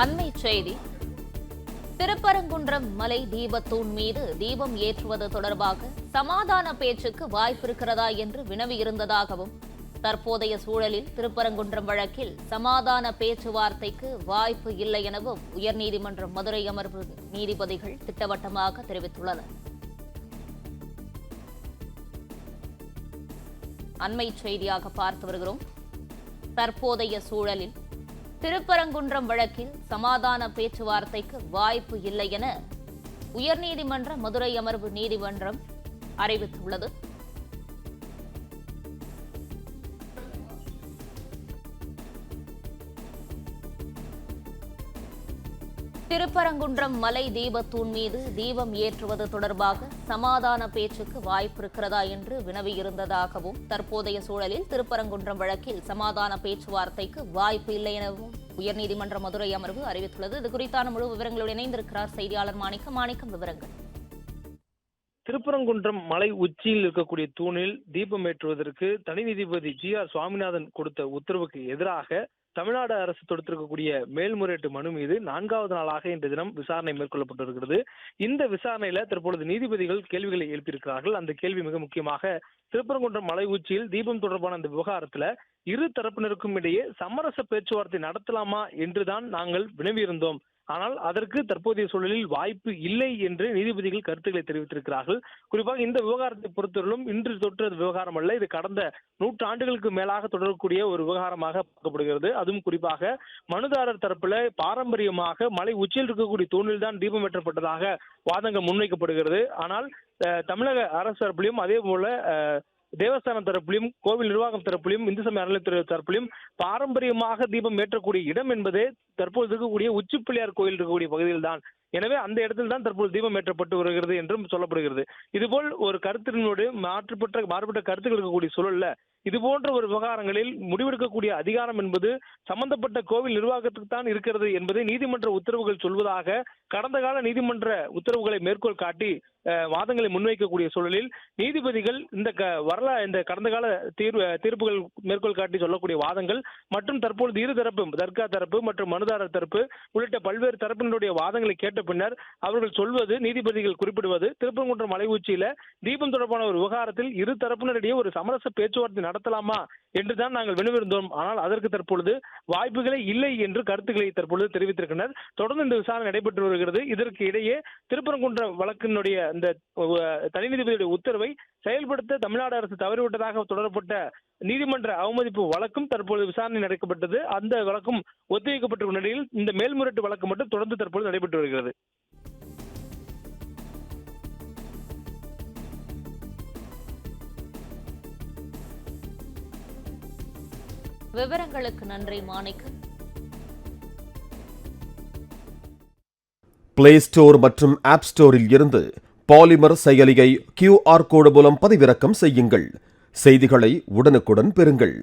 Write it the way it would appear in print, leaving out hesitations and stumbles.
அண்மை செய்தி. திருப்பரங்குன்றம் மலை தீபத்தூண் மீது தீபம் ஏற்றுவது தொடர்பாக சமாதான பேச்சுக்கு வாய்ப்பிருக்கிறதா என்று வினவியிருந்ததாகவும், தற்போதைய சூழலில் திருப்பரங்குன்றம் வழக்கில் சமாதான பேச்சுவார்த்தைக்கு வாய்ப்பு இல்லை எனவும் உயர்நீதிமன்ற மதுரை அமர்வு நீதிபதிகள் திட்டவட்டமாக தெரிவித்துள்ளனர். அண்மை செய்தியாக பார்த்து வருகிறோம். தற்போதைய சூழலில் திருப்பரங்குன்றம் வழக்கில் சமாதான பேச்சுவார்த்தைக்கு வாய்ப்பு இல்லை என உயர்நீதிமன்ற மதுரை அமர்வு நீதிமன்றம் அறிவித்துள்ளது. திருப்பரங்குன்றம் மலை தீபத்தூண் மீது தீபம் ஏற்றுவது தொடர்பாக சமாதான பேச்சுக்கு வாய்ப்பிருக்கிறதா என்று வினவியிருந்ததாகவும், தற்போதைய சூழலில் திருப்பரங்குன்றம் வழக்கில் சமாதான பேச்சுவார்த்தைக்கு வாய்ப்பு இல்லை எனவும் உயர்நீதிமன்ற மதுரை அமர்வு அறிவித்துள்ளது. இது குறித்தான முழு விவரங்களோடு இணைந்திருக்கிறார் செய்தியாளர் மாணிக்கம். விவரங்கள். திருப்பரங்குன்றம் மலை உச்சியில் இருக்கக்கூடிய தூணில் தீபம் ஏற்றுவதற்கு தனி நீதிபதி GR சுவாமிநாதன் கொடுத்த உத்தரவுக்கு எதிராக தமிழ்நாடு அரசு தொடுத்திருக்கக்கூடிய மேல்முறையீட்டு மனு மீது 4வது நாளாக இன்று தினம் விசாரணை மேற்கொள்ளப்பட்டிருக்கிறது. இந்த விசாரணையில தற்பொழுது நீதிபதிகள் கேள்விகளை எழுப்பியிருக்கிறார்கள். அந்த கேள்வி மிக முக்கியமாக திருப்பரங்குன்றம் மலை உச்சியில் தீபம் தொடர்பான அந்த விவகாரத்துல இரு தரப்பினருக்கும் இடையே சமரச பேச்சுவார்த்தை நடத்தலாமா என்றுதான் நாங்கள் வினவியிருந்தோம். ஆனால் அதற்கு தற்போதைய சூழலில் வாய்ப்பு இல்லை என்று நீதிபதிகள் கருத்துக்களை தெரிவித்திருக்கிறார்கள். குறிப்பாக இந்த விவகாரத்தை பொறுத்தவரையிலும் இன்று தொற்ற விவகாரம் அல்ல, இது கடந்த 100 ஆண்டுகளுக்கு மேலாக தொடரக்கூடிய ஒரு விவகாரமாக பார்க்கப்படுகிறது. அதுவும் குறிப்பாக மனுதாரர் தரப்புல பாரம்பரியமாக மலை உச்சியில் இருக்கக்கூடிய தூணில் தான் தீபம் ஏற்றப்பட்டதாக வாதங்கள் முன்வைக்கப்படுகிறது. ஆனால் தமிழக அரசு தரப்பிலும் அதே போல தேவஸ்தானம் தரப்பிலும் கோவில் நிர்வாகம் தரப்பிலும் இந்து சமய அறநிலையத்துறை தரப்பிலும் பாரம்பரியமாக தீபம் ஏற்றக்கூடிய இடம் என்பதே தற்போது இருக்கக்கூடிய உச்சிப்பிள்ளையார் கோயில் இருக்கக்கூடிய பகுதியில் தான். எனவே அந்த இடத்தில் தான் தற்போது தீபம் ஏற்றப்பட்டு வருகிறது என்றும் சொல்லப்படுகிறது. இதுபோல் ஒரு கருத்தினோடு மாறுபட்ட கருத்துக்கள் இருக்கக்கூடிய சூழல்ல இது போன்ற ஒரு விவகாரங்களில் முடிவெடுக்கக்கூடிய அதிகாரம் என்பது சம்பந்தப்பட்ட கோவில் நிர்வாகத்துக்கு தான் இருக்கிறது என்பதை நீதிமன்ற உத்தரவுகள் சொல்வதாக கடந்த கால நீதிமன்ற உத்தரவுகளை மேற்கோள் காட்டி வாதங்களை முன்வைக்கக்கூடிய சூழலில் நீதிபதிகள் இந்த கடந்த கால தீர்ப்புகள் மேற்கோள் காட்டி சொல்லக்கூடிய வாதங்கள் மற்றும் தற்பொழுது இரு தரப்பு தர்கா தரப்பு மற்றும் மனுதாரர் தரப்பு உள்ளிட்ட பல்வேறு தரப்பினருடைய வாதங்களை கேட்ட பின்னர் அவர்கள் சொல்வது, நீதிபதிகள் குறிப்பிடுவது, திருப்பரங்குன்றம் மலை உச்சியில தீபம் தொடர்பான ஒரு விவகாரத்தில் இரு தரப்பினரிடையே ஒரு சமரச பேச்சுவார்த்தை நடத்தலாமா என்றுதான் நாங்கள் வினவிருந்தோம். ஆனால் அதற்கு தற்பொழுது வாய்ப்புகளே இல்லை என்று கருத்துக்களை தற்பொழுது தெரிவித்திருக்கின்றனர். தொடர்ந்து இந்த விசாரணை நடைபெற்று வருகிறது. இதற்கு இடையே திருப்பரங்குன்றம் வழக்கினுடைய இந்த தனி நீதிபதியுடைய உத்தரவை செயல்படுத்த தமிழ்நாடு அரசு தவறிவிட்டதாக தொடரப்பட்ட நீதிமன்ற அவமதிப்பு வழக்கும் தற்பொழுது விசாரணை நடக்கப்பட்டது. அந்த வழக்கும் ஒத்திவைக்கப்பட்டிருக்கும் நிலையில் இந்த மேல்முறையீட்டு வழக்கு மட்டும் தொடர்ந்து தற்பொழுது நடைபெற்று வருகிறது. விவரங்களுக்கு நன்றி மாணிக்கம். பிளே ஸ்டோர் மற்றும் ஆப் ஸ்டோரில் இருந்து பாலிமர் செயலியை QR கோடு மூலம் பதிவிறக்கம் செய்யுங்கள். செய்திகளை உடனுக்குடன் பெறுங்கள்.